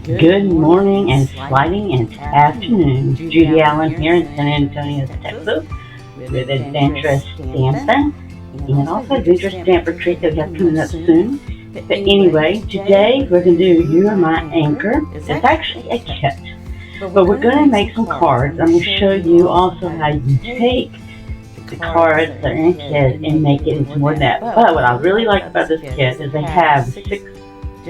Good morning and sliding into afternoon. Judy Allen here in San Antonio, Texas with Adventurous Stampin and also Adventurous Stamp Retreat that we have coming up soon. But anyway, today we're going to do You Are My Anchor. It's actually a kit, but we're going to make some cards. I'm going to show you also how you can take the cards that are in a kit and make it into more than that. But what I really like about this kit is they have 6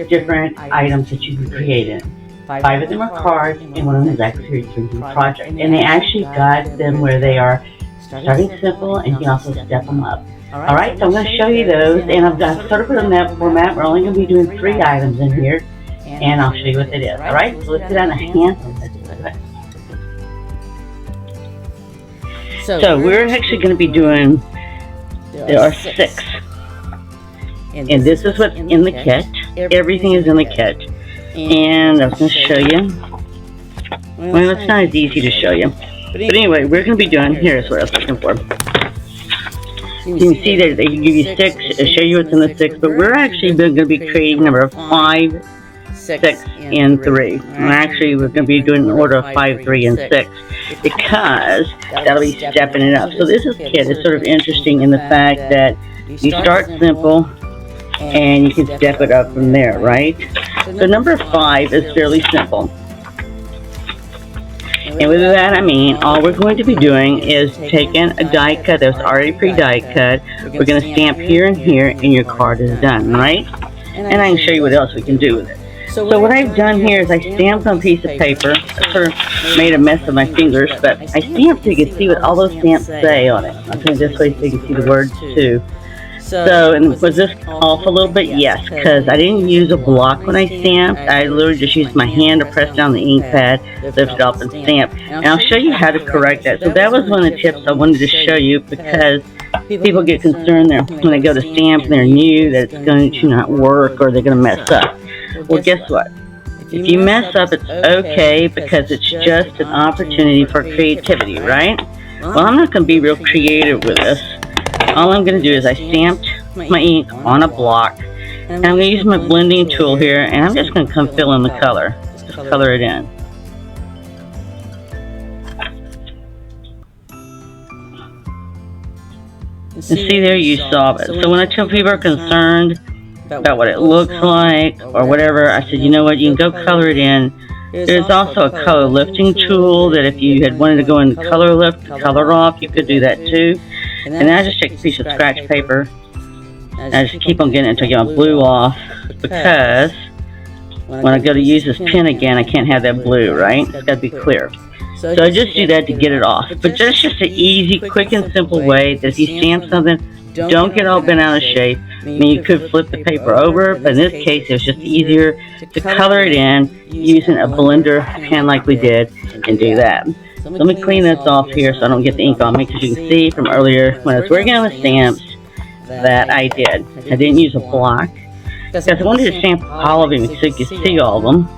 different items that you can create in. 5 of them are cards, and 1 of them is actually a 3D project. And they actually guide them where they are starting simple, and you can also step them up. Alright, so I'm going to show you those, and I've sort of put them in that format. We're only going to be doing 3 items in here, and I'll show you what it is. Alright, so let's get on the hand and let's do it. So we're actually going to be doing, there are 6. And this is what's in the kit. Everything is in the kit. And I was going to show you. Well, it's not as easy to show you. But anyway, we're going to be doing, here's what I was looking for. You can see that they give you 6, show you what's in the 6, but we're actually going to be creating number 5, 6, and 3. And actually, we're going to be doing an order of 5, 3, and 6, because that'll be stepping it up. So this kit is sort of interesting in the fact that you start simple, and you can step it up from there, right? So number 5 is fairly simple. And with that I mean, all we're going to be doing is taking a die cut that's already pre-die cut. We're going to stamp here and here, and your card is done, right? And I can show you what else we can do with it. So what I've done here is I stamped on a piece of paper. I sort of made a mess of my fingers, but I stamped so you can see what all those stamps say on it. I'll put it this way so you can see the words too. So, and was this off a little bit? Yes, because I didn't use a block when I stamped. I literally just used my hand to press down the ink pad, lift it up, and stamp. And I'll show you how to correct that. So that was one of the tips I wanted to show you, because people get concerned there when they go to stamp and they're new that it's going to not work or they're going to mess up. Well, guess what? If you mess up, it's okay, because it's just an opportunity for creativity, right? Well, I'm not going to be real creative with this. All I'm going to do is I stamped my ink on a block, and I'm going to use my blending tool here, and I'm just going to come fill in the color. Just color it in. And see there, you saw it. So when I tell people are concerned about what it looks like or whatever, I said, you know what, you can go color it in. There's also a color lifting tool that if you had wanted to go in color lift, color off, you could do that too. And then I just take a piece of scratch paper, and I just keep on getting it until I get my blue off, because when I go to use this pen again, I can't have that blue, right? It's got to be clear. So I just do that to get it off. But that's just an easy, quick, and simple way that if you stamp something, don't get all bent out of shape. I mean, you could flip the paper over, but in this case, it was just easier to color it in using a blender pen like we did, and do that. So let me clean this off here so I don't get the ink on me, because you can see from earlier when I was working on the stamps that I did. I didn't use a block, because I wanted to stamp all of them so you could see all of them.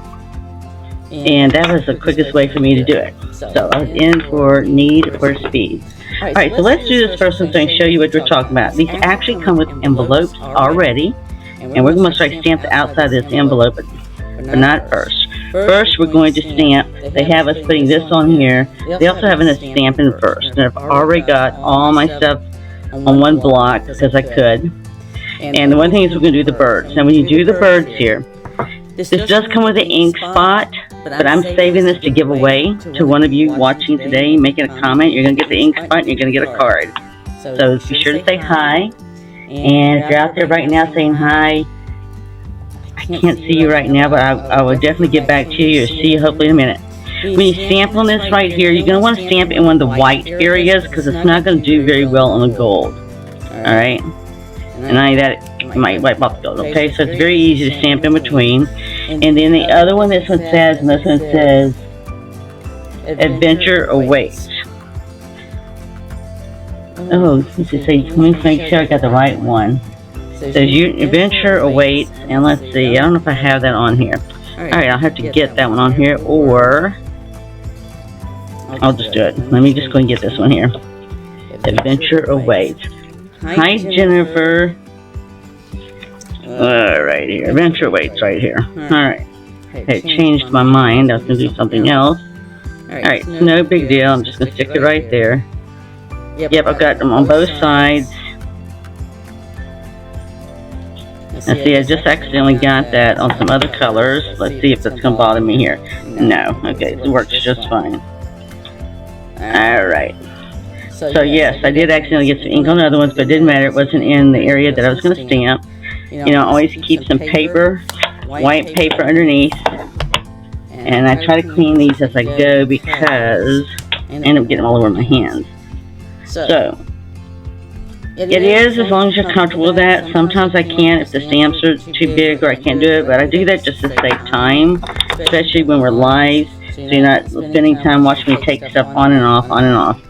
And that was the quickest way for me to do it. So I was in for need for speed. Alright, so let's do this first one so I can show you what we're talking about. These actually come with envelopes already, and we're going to try to stamp the outside of this envelope, but not first. First, we're going to stamp. They have us putting this on here. They also have us stamping first. And I've already got all my stuff on one block because I could. And the one thing is we're going to do the birds. Now, when you do the birds here, this does come with an ink spot, but I'm saving this to give away to one of you watching today, making a comment. You're going to get the ink spot, and you're going to get a card. So be sure to say hi. And if you're out there right now saying hi, I can't see you right now, but I will definitely get back to you or see you hopefully in a minute. When you stamp on this right here, you're going to want to stamp in one of the white areas, because it's not going to do very well on the gold. Alright? And I that it might wipe off the gold. Okay, so it's very easy to stamp in between. And then the other one, this one says, and this one says, Adventure Awaits. Oh, let's just say, let me make sure I got the right one. So Adventure Awaits, and let's see, I don't know if I have that on here. Alright, I'll have to get that one on here, or I'll just do it. Let me just go and get this one here. Adventure Awaits. Hi, Jennifer. Right here. Adventure Awaits right here. Alright. it changed my mind. I was going to do something else. Alright, it's no big deal. I'm just going to stick it right there. Yep, I've got them on both sides. And see, I just accidentally got that on some other colors. Let's see if it's going to bother me here. No. Okay, it works just fine. Alright. So yes, I did accidentally get some ink on the other ones, but it didn't matter. It wasn't in the area that I was going to stamp. You know, I always keep some paper, white paper underneath. And I try to clean these as I go because I end up getting them all over my hands. So, it is as long as you're comfortable with that. Sometimes I can't if the stamps are too big or I can't do it, but I do that just to save time, especially when we're live, so you're not spending time watching me take stuff on and off, on and off.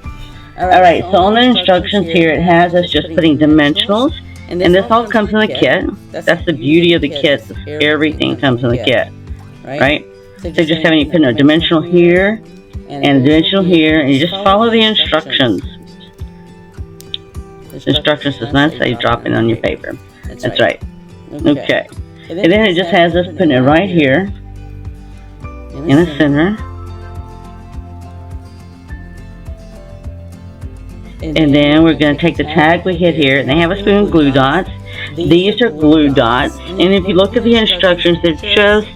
Alright, so on the instructions here it has us just putting dimensionals, and this all comes in the kit. That's the beauty of the kit. Everything comes in the kit, right? So just having you put a dimensional here, and a dimensional here, and you just follow the instructions. The instructions does not say drop it on your paper. That's right. Okay. And then it just has us putting it right here in the center. And then we're going to take the tag we hit here, and they have us doing glue dots. These are glue dots, and if you look at the instructions, they're just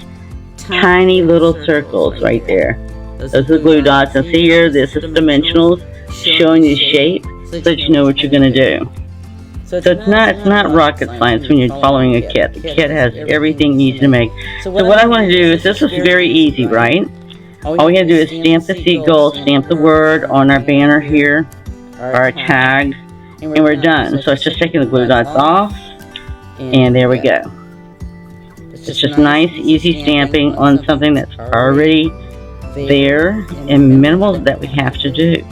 tiny little circles right there. Those are the glue dots. And see here, this is dimensionals showing you shape, so that you know what you're going to do. So it's not rocket science when you're following a kit. The kit has everything you need to make. So what I want to do is, this is very easy, right? All we have to do is stamp the seagull, stamp the word on our banner here, our tag, and we're done. So it's just taking the glue dots off, and there we go. It's just nice, easy stamping on something that's already there and minimal that we have to do.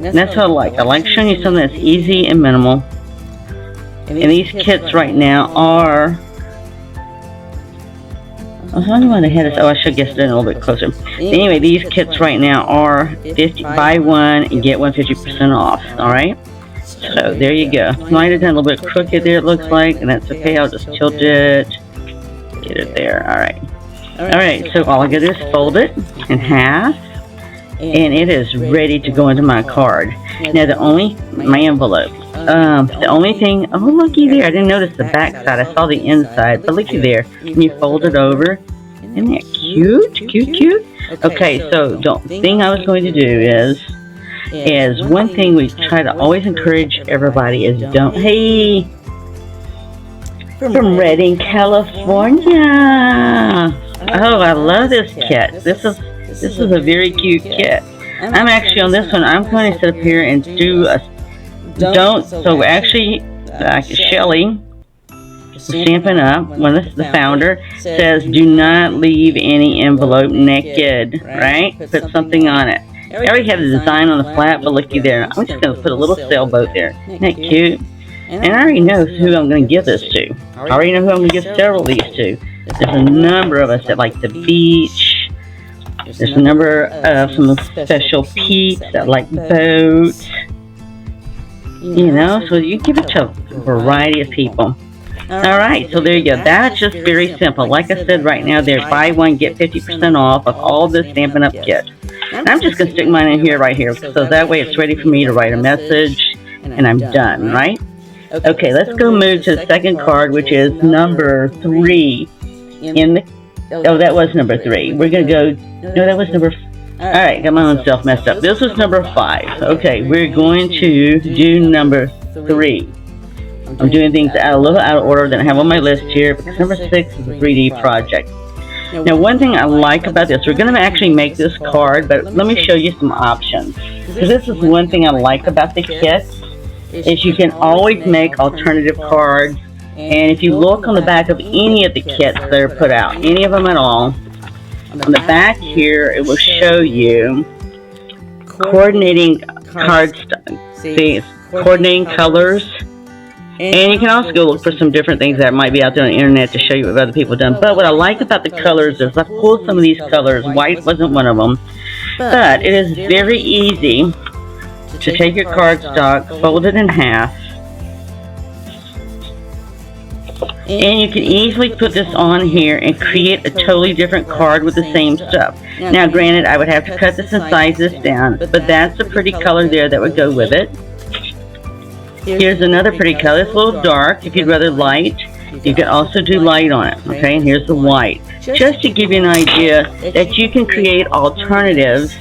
And that's what I like. I like showing you something that's easy and minimal. And these kits right now are... I was wondering why they had this. Oh, I should guess it in a little bit closer. Anyway, these kits right now are 50 buy one and get one 50% off. Alright? So there you go. Might have done a little bit crooked there, it looks like, and that's okay. I'll just tilt it. Get it there. Alright. Alright, so all I gotta do is fold it in half, and it is ready to go into my card. Now my envelope. The only thing, oh looky there, I didn't notice the back side, I saw the inside, but looky there, when you fold it over, isn't that cute? Cute? Okay, so the thing I was going to do is one thing we try to always encourage everybody is hey, from Redding, California. Oh, I love this kit. This is a very cute kit. I'm actually on this one. I'm going to sit up here and do a So actually, Shelly, Stampin' Up, the founder, says do not leave any envelope naked. Right? Put something on it. I already have the design on the flat, but looky there. I'm just going to put a little sailboat there. Isn't that cute? And I already know who I'm going to give this to. I already know who I'm going to give several of these to. There's a number of us that like the beach. There's a number of some special peeps that like boats. You know, so you give it to a variety of people. Alright, so there you go. That's just very simple. Like I said, right now, there's buy one, get 50% off of all the Stampin' Up! Kits. And I'm just going to stick mine in here, right here, so that way it's ready for me to write a message, and I'm done, right? Okay, let's go move to the second card, which is number 3 in the... Oh, that was number 3. We're going to go... No, that was number... Alright, got my own self messed up. This was number 5. Okay, we're going to do number 3. I'm doing things a little out of order than I have on my list here, because number 6 is a 3D project. Now, one thing I like about this, we're going to actually make this card, but let me show you some options. Because this is one thing I like about the kit, is you can always make alternative cards. And if you look on the back of any of the kits that are put out, any of them at all, on the back here, it will show you coordinating coordinating colors. And you can also go look for some different things that might be out there on the internet to show you what other people have done. But what I like about the colors is I pulled some of these colors. White wasn't one of them. But it is very easy to take your cardstock, fold it in half, And you can easily put this on here and create a totally different card with the same stuff. Now granted, I would have to cut this and size this down, but that's a pretty color there that would go with it. Here's another pretty color. It's a little dark. If you'd rather light, you can also do light on it. Okay, and here's the white. Just to give you an idea that you can create alternatives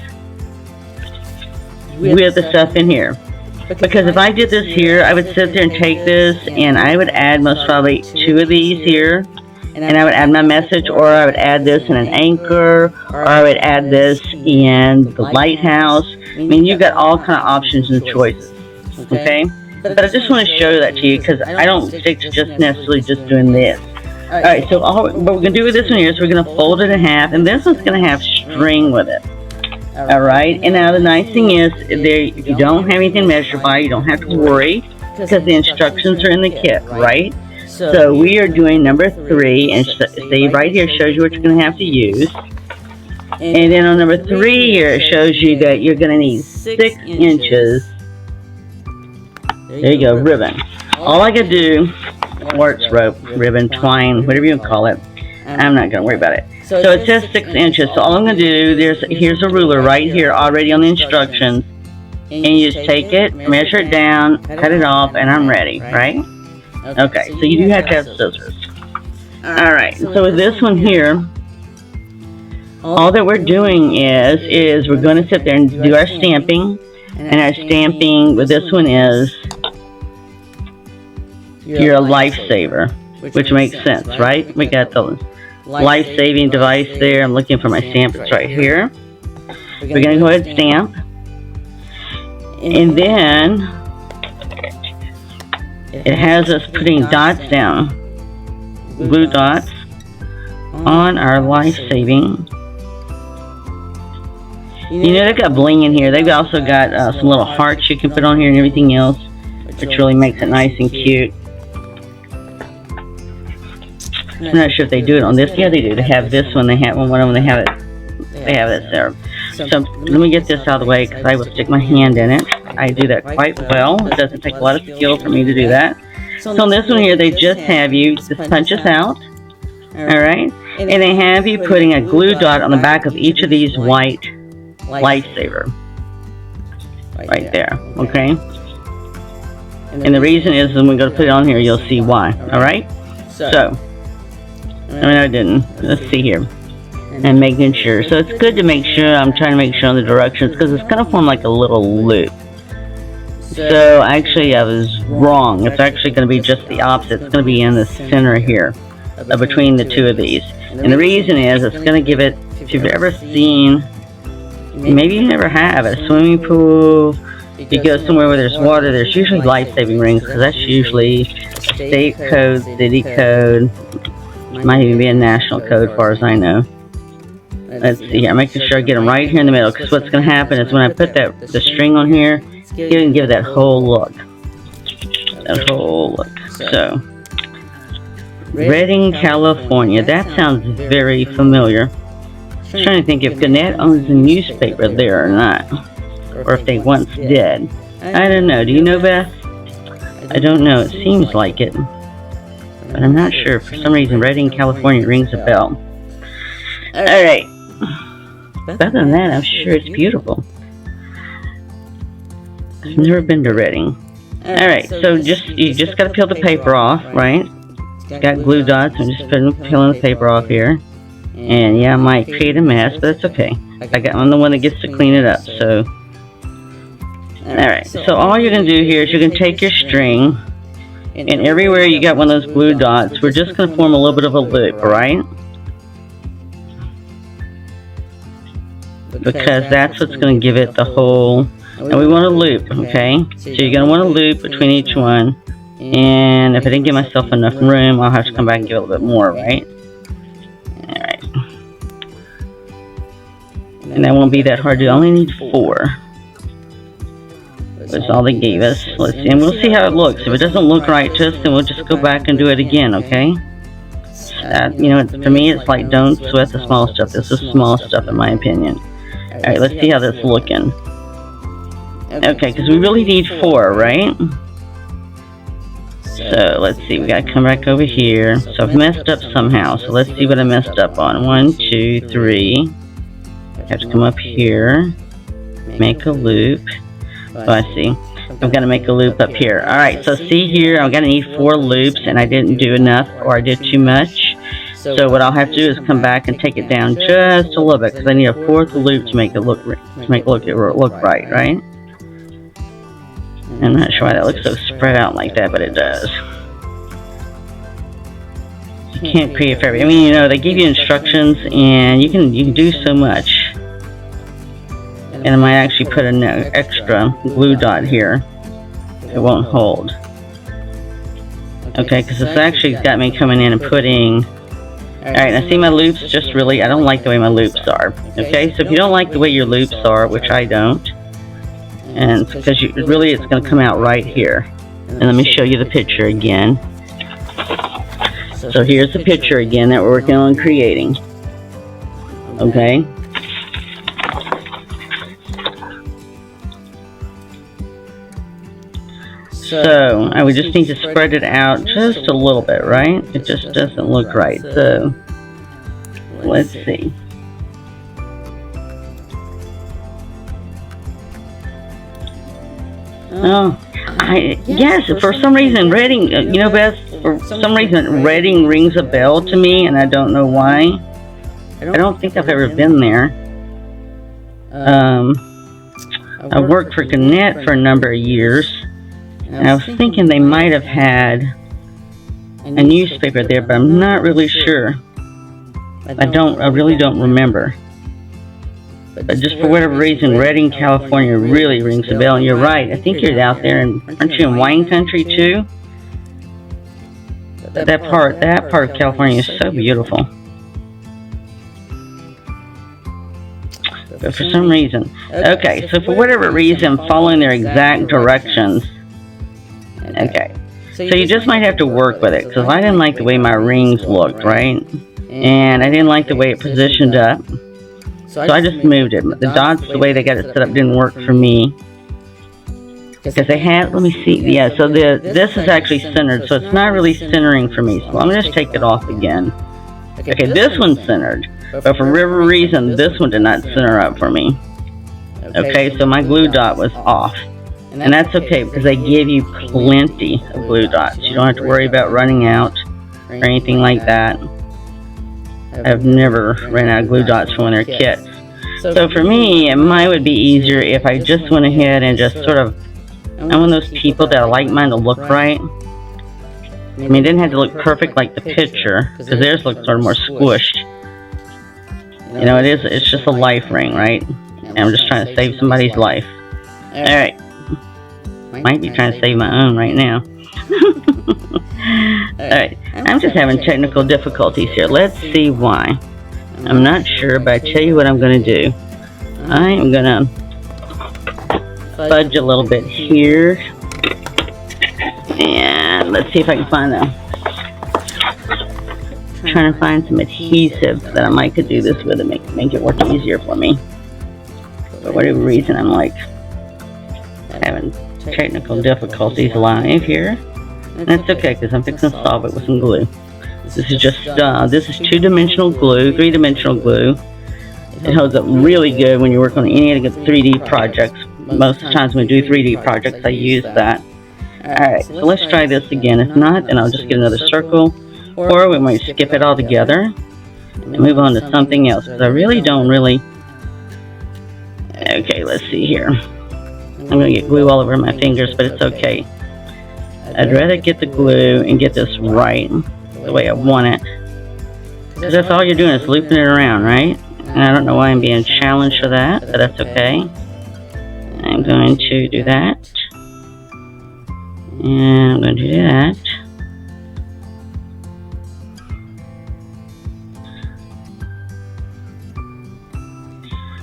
with the stuff in here. Because if I did this here, I would sit there and take this and I would add most probably 2 of these here, and I would add my message, or I would add this in an anchor, or I would add this in the lighthouse. I mean, you've got all kind of options and choices. Okay, but I just want to show that to you because I don't stick to just necessarily just doing this. Alright, so what we're going to do with this one here is we're going to fold it in half, and this one's going to have string with it. Alright, and now the nice thing is, if you don't have anything measured by, you don't have to worry, because the instructions are in the kit, right? So we are doing number 3, and see right here shows you what you're going to have to use. And then on number 3 here, it shows you that you're going to need 6 inches. There you go, ribbon. All I can do, or it's rope, ribbon, twine, whatever you call it, I'm not going to worry about it. So it says 6 inches. So all I'm going to do, here's a ruler right here already on the instructions. And you just take it, measure it down, cut it off, and I'm ready, right? Okay, so you do have to have scissors. Alright, so with this one here, all that we're doing is we're going to sit there and do our stamping. And our stamping with this one is, you're a lifesaver, which makes sense, right? We got the life-saving device there. I'm looking for my stamp. It's right here. We're going to go ahead and stamp. And then it has us putting dots down, blue dots, on our life-saving. You know, they've got bling in here. They've also got some little hearts you can put on here and everything else, which really makes it nice and cute. I'm not sure if they do it on this. Yeah, they do. They have this one. They have one of them. They have it there. So let me get this out of the way because I will stick my hand in it. I do that quite well. It doesn't take a lot of skill for me to do that. So on this one here, they just have you just punch this out. Alright? And they have you putting a glue dot on the back of each of these white lifesaver. Right there. Okay? And the reason is when we go to put it on here, you'll see why. Alright? So, I mean, I didn't. Let's see here. And making sure. So it's good to make sure. I'm trying to make sure on the directions because it's going to form like a little loop. So actually I was wrong. It's actually going to be just the opposite. It's going to be in the center here between the 2 of these. And the reason is it's going to give it, if you've ever seen, maybe you never have, at a swimming pool, you go somewhere where there's water, there's usually life-saving rings because that's usually state code, city code, might even be a national code as far as I know. Let's see here. I'm making sure I get them right here in the middle because what's going to happen is when I put the string on here, you can give that whole look. That whole look. So, Redding, California. That sounds very familiar. I'm trying to think if Gannett owns a newspaper there or not. Or if they once did. I don't know. Do you know, Beth? I don't know. It seems like it. But I'm not sure. For some reason, Redding, California rings a bell. Alright. Other than that, I'm sure it's beautiful. I've never been to Redding. Alright, so you just got to peel the paper off, right? It's got glue dots. I'm just peeling the paper off here. And yeah, I might create a mess, but that's okay. I'm the one that gets to clean it up, so. Alright, so all you're going to do here is you're going to take your string, and everywhere you got one of those glue dots, we're just going to form a little bit of a loop, alright? Because that's what's going to give it the whole, and we want a loop, okay? So you're going to want a loop between each one, and if I didn't give myself enough room, I'll have to come back and give it a little bit more, right? Alright. And that won't be that hard to do. I only need 4. That's all they gave us. Let's see, and we'll see how it looks. If it doesn't look right to us, then we'll just go back and do it again, okay? You know, for me, it's like don't sweat the small stuff. This is small stuff, in my opinion. Alright, let's see how this is looking. Okay, because we really need 4, right? So let's see, we gotta come back over here. So I've messed up somehow. So let's see what I messed up on. 1, 2, 3. Have to come up here, make a loop. Oh, I see. I'm gonna make a loop up here. Alright, so see here, I'm gonna need 4 loops, and I didn't do enough, or I did too much. So what I'll have to do is come back and take it down just a little bit, because I need a 4th loop to make it look right, right? I'm not sure why that looks so spread out like that, but it does. You can't create for everything. I mean, you know, they give you instructions, and you can do so much. And I might actually put an extra glue dot here. It won't hold. Okay, because it's actually got me coming in and putting... Alright, now see my loops just really... I don't like the way my loops are. Okay, so if you don't like the way your loops are, which I don't, and because really it's going to come out right here. And let me show you the picture again. So here's the picture again that we're working on creating. Okay. So I would just need to spread it out just a little bit, right? It just doesn't look right. So let's see. Oh, yes, for some reason Reading, you know, Beth, for some reason Reading rings a bell to me, and I don't know why. I don't think I've ever been there. I worked for Gannett for a number of years, and I was thinking they might have had a newspaper there, but I'm not really sure. I really don't remember. But just for whatever reason, Redding, California really rings a bell. And you're right, I think you're out there, and aren't you in wine country too? That part of California is so beautiful. But for some reason, okay, so for whatever reason, following their exact directions. Okay, so you just might have to work with it, because I didn't like the way my rings looked, right? And I didn't like the way it positioned up. So I just moved it. The dots, the way they got it set up, didn't work for me. Because they had, let me see, yeah, so this is actually centered, so it's not really centering for me. So I'm going to just take it off again. Okay, this one's centered, but for whatever reason, this one did not center up for me. Okay, so my glue dot was off. And that's okay, because they give you plenty of glue dots. You don't have to worry about running out or anything like that. I've never ran out of glue dots from one of their kits. So for me, it would be easier if I just went ahead and just sort of, I'm one of those people that I like mine to look right. I mean, it didn't have to look perfect like the picture, because theirs looked sort of more squished. You know, it's just a life ring, right? And I'm just trying to save somebody's life. Alright. Might be trying to save my own right now. Alright, I'm just having technical difficulties here. Let's see why. I'm not sure, but I tell you what I'm going to do. I am going to fudge a little bit here. And let's see if I can find them. Trying to find some adhesive that I might could do this with and make it work easier for me. For whatever reason, I'm like having technical difficulties live here. And that's okay, because I'm fixing to solve it with some glue. This is just, this is 2-dimensional glue, 3-dimensional glue. It holds up really good when you work on any of the 3D projects. Most of the times when we do 3D projects, I use that. Alright, so let's try this again. If not, then I'll just get another circle. Or we might skip it all together and move on to something else, because I really don't really... Okay, let's see here. I'm going to get glue all over my fingers, but it's okay. I'd rather get the glue and get this right the way I want it. Because that's all you're doing is looping it around, right? And I don't know why I'm being challenged for that, but that's okay. I'm going to do that. And I'm going to do that.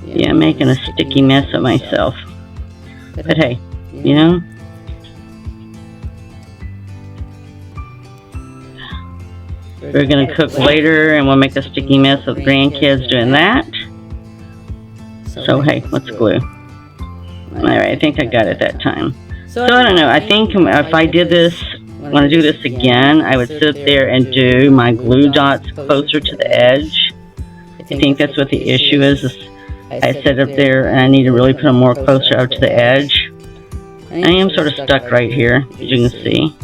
Yeah, I'm making a sticky mess of myself. But hey, you know, we're going to cook later, and we'll make a sticky mess of the grandkids doing that. So hey, let's glue. Alright, I think I got it that time. So I don't know, I think if I did this when I do this again, I would sit there and do my glue dots closer to the edge. I think that's what the issue is I sit up there and I need to really put them more closer up to the edge. I am sort of stuck right here, as you can see.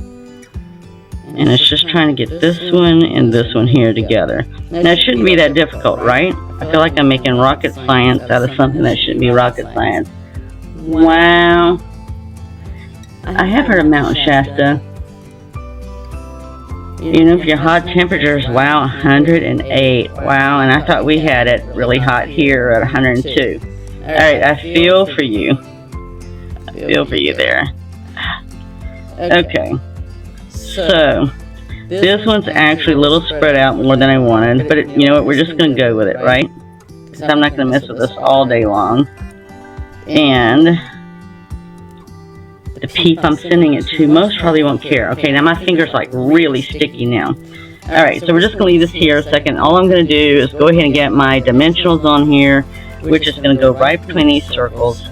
And it's just trying to get this one and this one here together. Now, it shouldn't be that difficult, right? I feel like I'm making rocket science out of something that shouldn't be rocket science. Wow. I have heard of Mount Shasta. You know, for your hot temperatures, wow, 108. Wow, and I thought we had it really hot here at 102. Alright, I feel for you. I feel for you there. Okay. So, this one's actually a little spread out more than I wanted, but you know what, we're just going to go with it, right? Because I'm not going to mess with this all day long. And the people I'm sending it to most probably won't care. Okay, now my finger's like really sticky now. Alright, so we're just going to leave this here a second. All I'm going to do is go ahead and get my dimensionals on here, which is going to go right between these circles.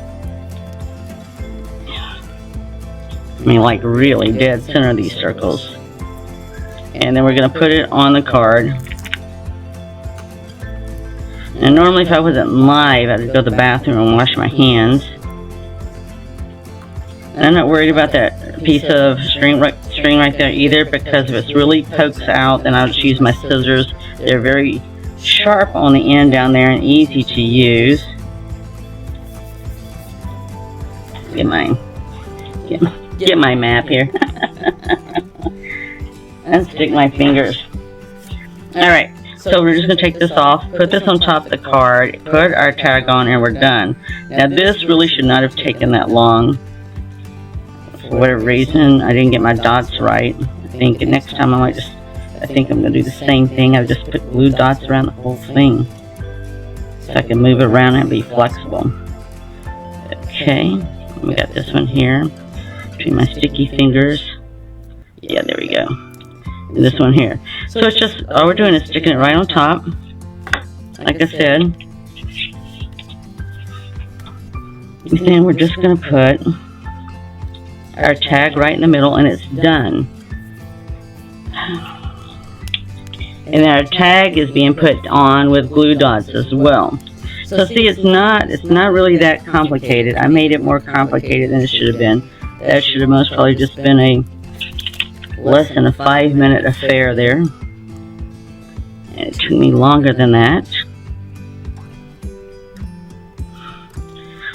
I mean, like really dead center of these circles. And then we're going to put it on the card. And normally if I wasn't live, I'd go to the bathroom and wash my hands. And I'm not worried about that piece of string right there either, because if it really pokes out, then I'll just use my scissors. They're very sharp on the end down there and easy to use. Get my map here. And stick my fingers. Alright, so we're just going to take this off, put this on top of the card, put our tag on, and we're done. Now this really should not have taken that long. For whatever reason, I didn't get my dots right. I think next time I think I'm going to do the same thing. I'll just put glue dots around the whole thing, so I can move it around and be flexible. Okay, we got this one here. Between my sticky fingers. Yeah, there we go. And this one here. So it's just, all we're doing is sticking it right on top. Like I said. And then we're just going to put our tag right in the middle, and it's done. And our tag is being put on with glue dots as well. So see, it's not really that complicated. I made it more complicated than it should have been. That should have most probably just been a less than a 5-minute affair there. And it took me longer than that.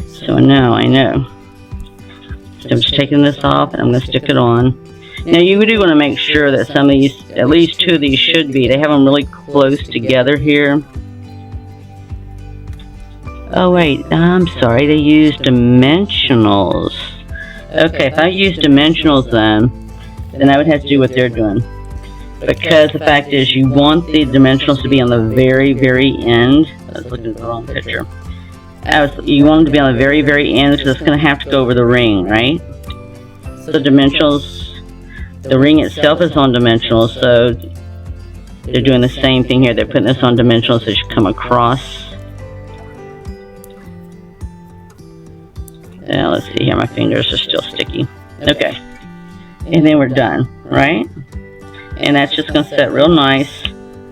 So now I know. So I'm just taking this off and I'm going to stick it on. Now you do want to make sure that some of these, at least 2 of these should be, they have them really close together here. Oh wait, I'm sorry, they use dimensionals. Okay, if I use dimensionals then I would have to do what they're doing. Because the fact is, you want the dimensionals to be on the very, very end. I was looking at the wrong picture. You want them to be on the very, very end, because it's going to have to go over the ring, right? So dimensionals, the ring itself is on dimensionals, so they're doing the same thing here. They're putting this on dimensionals so it should come across. Now let's see here, my fingers are still sticky. Okay, and then we're done, right? And that's just going to set real nice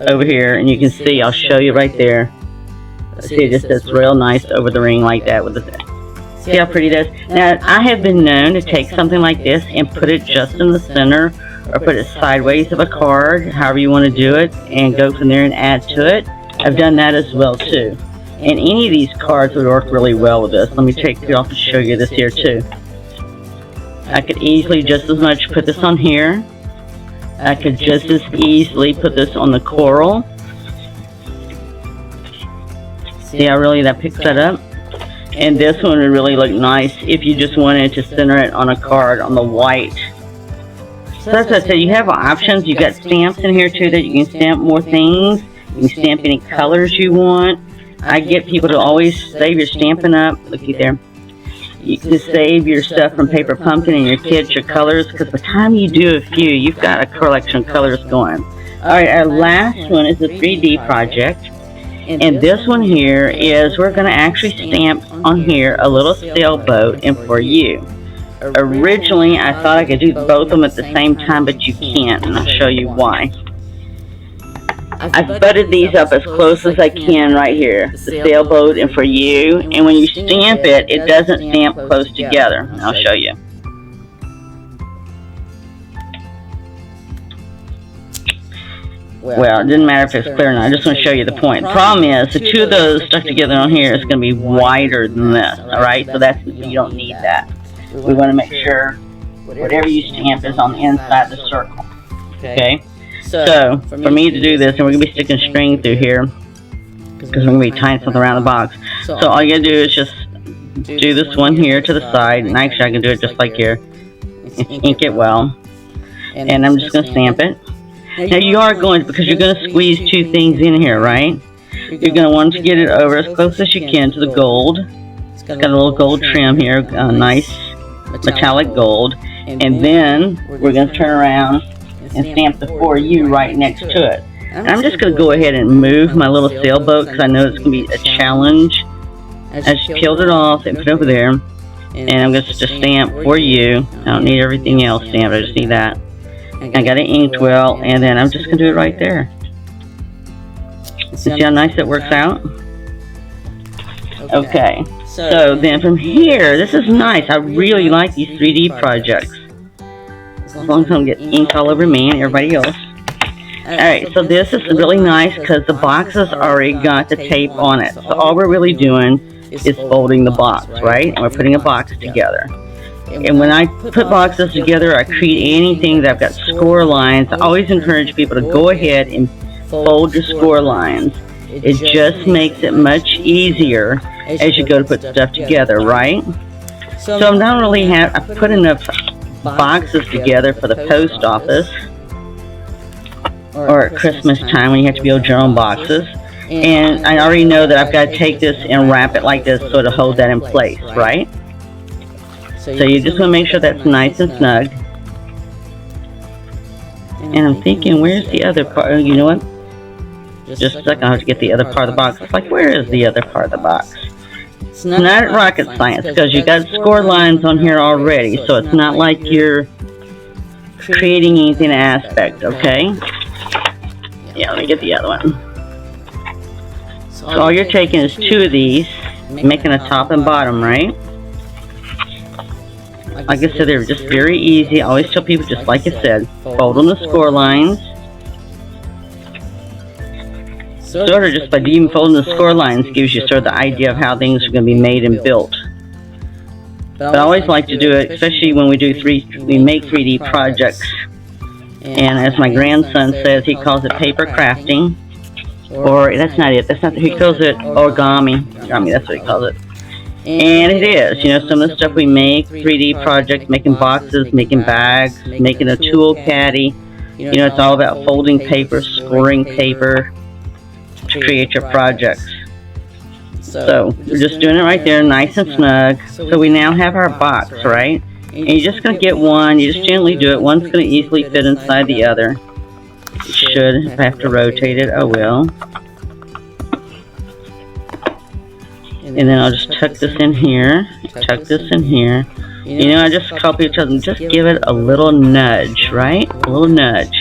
over here, and you can see, I'll show you right there. See, it just sits real nice over the ring like that with the. See how pretty it is? Now, I have been known to take something like this and put it just in the center, or put it sideways of a card, however you want to do it, and go from there and add to it. I've done that as well too. And any of these cards would work really well with this. Let me take it off and show you this here too. I could easily just as much put this on here. I could just as easily put this on the coral. See how really that picks that up? And this one would really look nice if you just wanted to center it on a card on the white. So that's what I said, you have options. You've got stamps in here too that you can stamp more things. You can stamp any colors you want. I get people to always save your Stampin' Up. Looky there. You can save your stuff from Paper Pumpkin and your kids, your colors, because by the time you do a few, you've got a collection of colors going. Alright, our last one is the 3D project. And this one here is, we're going to actually stamp on here a little sailboat, and for you. Originally, I thought I could do both of them at the same time, but you can't, and I'll show you why. I've butted these up as close as I can right here, the sailboat and for you, and when you stamp it, it doesn't stamp close together. I'll show you. Well, it didn't matter if it's clear or not. I just want to show you the point. Problem is, the two of those stuck together on here is going to be wider than this, alright? So you don't need that. We want to make sure whatever you stamp is on the inside of the circle. Okay? So, for me to do this, and we're going to be sticking string through here, because we're going to be tying something around the box. So all you got to do is just do this one here to the side, and actually I can do it just like here. Ink it well. And I'm just going to stamp it. Now you are going to, because you're going to squeeze two things in here, right? You're going to want to get it over as close as you can to the gold. It's got a little gold trim here, nice metallic gold. And then we're going to turn around and stamp the For You right next to it. And I'm just going to go ahead and move my little sailboat because I know it's going to be a challenge. I just peeled it off and put it over there. And I'm going to just stamp For You. I don't need everything else stamped, I just need that. I got it inked well, and then I'm just going to do it right there. See how nice it works out? Okay, so then from here, this is nice. I really like these 3D projects. As long as I don't get ink all over me and everybody else. Alright, so this is really nice because the boxes already got the tape on it. So all we're really doing is folding the box, right? And we're putting a box together. And when I put boxes together, I create anything that I've got score lines. I always encourage people to go ahead and fold your score lines. It just makes it much easier as you go to put stuff together, right? So I'm not really I put enough boxes together for the post office or at Christmas time when you have to build your own boxes. And I already know that I've got to take this and wrap it like this so to hold that in place, right? So you just want to make sure that's nice and snug. And I'm thinking, where's the other part? You know what? Just a second, I'll have to get the other part of the box. It's like, where is the other part of the box? It's not rocket science, because you got score lines on here already, so it's not like you're creating anything aspect, okay? Yeah, let me get the other one. So all you're taking is two of these, making a top and bottom, right? Like I said, they're just very easy. I always tell people, just like I said, fold on the score lines. Sort of just by even folding the score lines gives you sort of the idea of how things are going to be made and built. But I always like to do it, especially when we make 3D projects. And as my grandson says, he calls it paper crafting. Or, that's not it. He calls it origami. That's what he calls it. And it is, you know, some of the stuff we make, 3D projects, making boxes, making bags, making a tool caddy. You know, it's all about folding paper, scoring paper to create your projects. So, we're just doing it right there, nice and snug. So we now have our box, right? And you're just going to get one, you just gently do it. One's going to easily fit inside the other. It should. If I have to rotate it, I will. And then I'll just tuck this in here, tuck this in here. You know, I just copy each other, just give it a little nudge, right? A little nudge.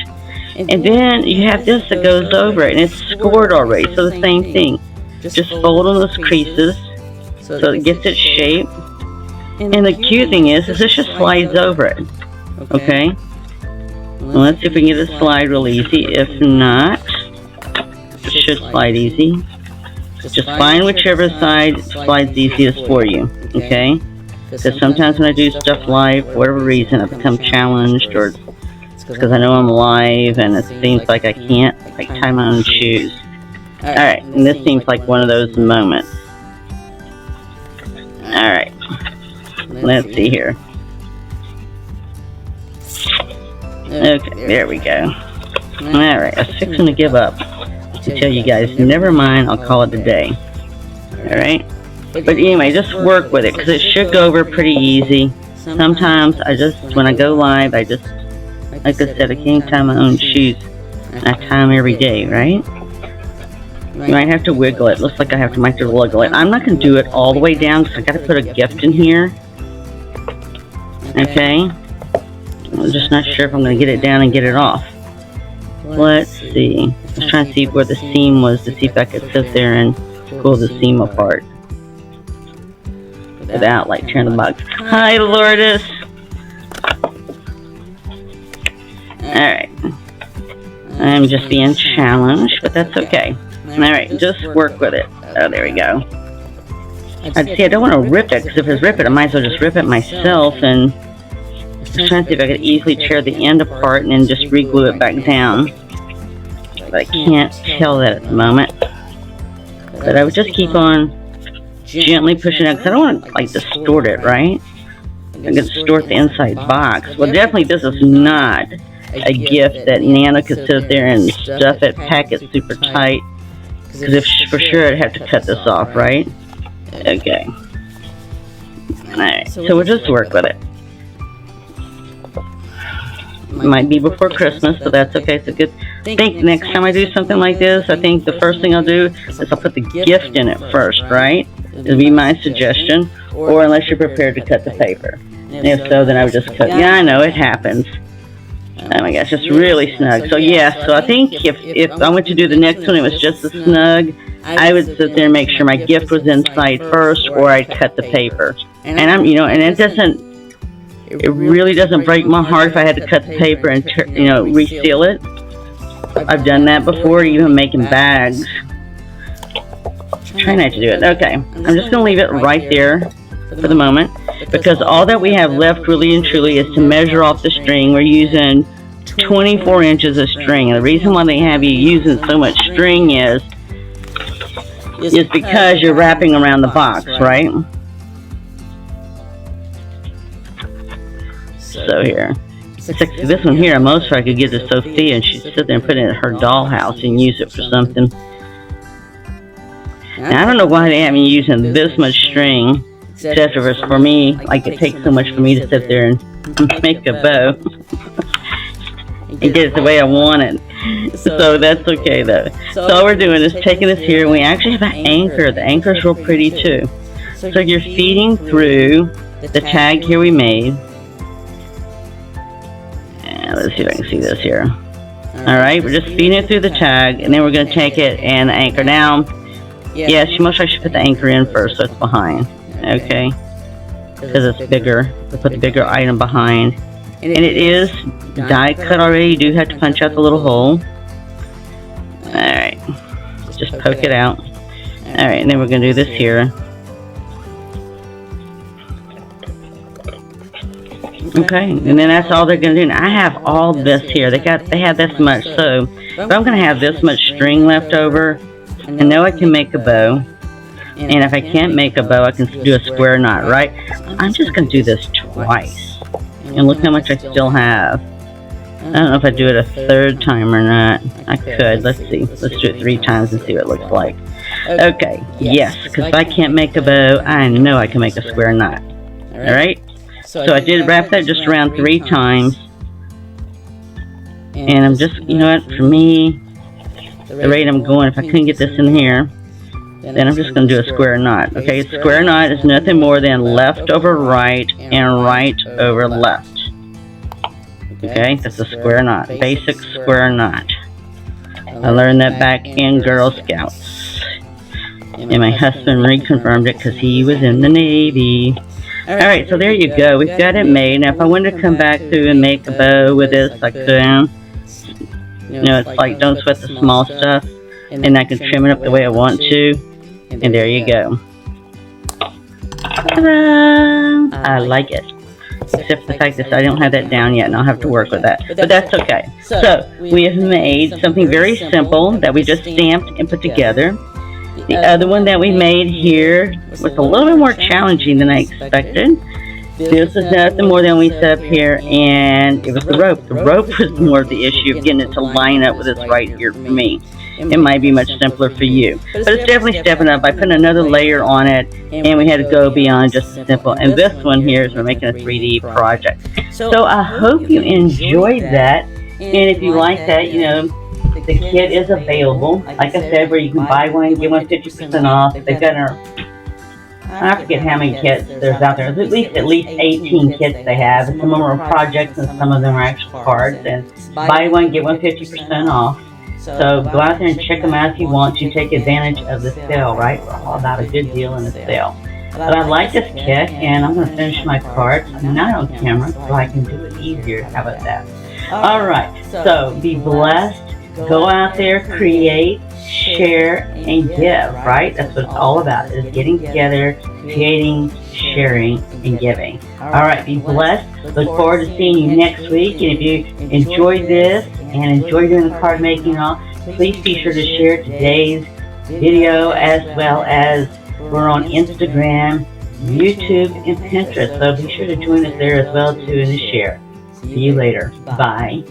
And then you have this that goes over it, and it's scored already, so the same thing. Just fold on those creases so it gets its shape. And the cute thing is this just slides over it, okay? Well, let's see if we can get it to slide real easy. If not, it should slide easy. Just find whichever side slides easiest for you, okay? Because sometimes when I do stuff live, for whatever reason, I become challenged, or it's because I know I'm live and it seems like I can't tie my own shoes. Alright, and this seems like one of those moments. Alright, let's see here. Okay, there we go. Alright, I was fixing to give up. To tell you guys, never mind, I'll call it a day. Alright? But anyway, just work with it, because it should go over pretty easy. Sometimes, when I go live, like I said, I can't tie my own shoes. I tie them every day, right? You might have to wiggle it. Looks like I might have to wiggle it. I'm not going to do it all the way down, because I got to put a gift in here. Okay, I'm just not sure if I'm going to get it down and get it off. Let's see. I was trying to see where the seam was to see if I could sit there and pull the seam apart without like tearing the box. Hi, Lourdes. Alright. I'm just being challenged, but that's okay. Alright, just work with it. Oh, there we go. I'd say I don't want to rip it, because if I rip it, I might as well just rip it myself, and just trying to see if I could easily tear the end apart and then just re-glue it back down. But I can't tell that at the moment. But I would just keep on gently pushing it, because I don't want to like distort it, right? I can distort the inside box. Well, definitely this is not a gift that Nana could sit there and stuff it, pack it super tight. Because if for sure I'd have to cut this off, right? Okay. Alright, so we'll just work with it. It might be before Christmas, but that's okay. It's a good thing. Next time I do something like this, I think the first thing I'll do is I'll put the gift in it first, right? It'll be my suggestion. Or unless you're prepared to cut the paper. And if so, then I would just cut. Yeah, I know, it happens. Oh my gosh, it's really snug. So yeah, so I think if I went to do the next one, it was just as snug, I would sit there and make sure my gift was inside first, or I'd cut the paper. And it really doesn't break my heart if I had to cut the paper and, reseal it. I've done that before, even making bags. Try not to do it. Okay, I'm just going to leave it right there for the moment, because all that we have left really and truly is to measure off the string. We're using 24 inches of string, and the reason why they have you using so much string is because you're wrapping around the box, right? So here, this one here, most I could give to Sophia, and she'd sit there and put it in her dollhouse and use it for something. Now, I don't know why they have me using this much string, except for me, like it takes so much for me to sit there and make a bow and get it the way I want it. So that's okay though. So all we're doing is taking this here, and we actually have an anchor. The anchor's real pretty too. So you're feeding through the tag here we made. And let's see if I can see this here. Alright, we're just feeding it through the tag, and then we're going to take it and the anchor down. Yeah, she most likely should put the anchor in first, so it's behind. Okay, because it's bigger. We'll put the bigger item behind, and it is die cut already. You do have to punch out the little hole. All right, just poke it out. All right, and then we're gonna do this here. Okay, and then that's all they're gonna do. Now, I have all this here. They have this much, so if I'm gonna have this much string left over, I know I can make a bow. And if I can't make a bow, I can do a square knot, right? I'm just going to do this twice. And look how much I still have. I don't know if I do it a third time or not. I could. Let's see. Let's do it 3 times and see what it looks like. Okay. Yes, because if I can't make a bow, I know I can make a square knot. Alright? So I did wrap that just around 3 times. And I'm just, you know what, for me, the rate I'm going, if I couldn't get this in here, then I'm just going to do a square knot. Okay, a square knot is nothing more than left over right and right over left. Okay, that's a square knot. Basic square knot. I learned that back in Girl Scouts. And my husband reconfirmed it because he was in the Navy. Alright, so there you go. We've got it made. Now, if I wanted to come back through and make a bow with this, I could. It's like don't sweat the small stuff. And I can trim it up the way I want to. And there you go. Ta-da! I like it. Except for the fact that I don't have that down yet, and I'll have to work with that. But that's okay. So, we have made something very simple that we just stamped and put together. The other one that we made here was a little bit more challenging than I expected. This is nothing more than we set up here, and it was the rope. The rope was more of the issue of getting it to line up with this right here for me. It might be much simpler for you. But it's definitely stepping up by putting another layer on it, and we had to go beyond just simple. And this one here is we're making a 3D project. So I hope you enjoyed that, and if you like that, the kit is available. Like I said, where you can buy one, get one 50% off. They've got I forget how many kits there's out there. There's at least 18 kits they have. Some of them are projects and some of them are actual cards. And buy one, get one 50% off. So go out there and check them out if you want to take advantage of the sale, right? We're all about a good deal in the sale. But I like this kit, and I'm going to finish my cards, not on camera, so I can do it easier. How about that? Alright, so be blessed. Go out there, create, share, and give, right? That's what it's all about, is getting together, creating, sharing, and giving. Alright, be blessed. Look forward to seeing you next week. And if you enjoyed this and enjoy doing the card making and all, please be sure to share today's video, as well as we're on Instagram, YouTube, and Pinterest. So be sure to join us there as well too, and to share. See you later. Bye.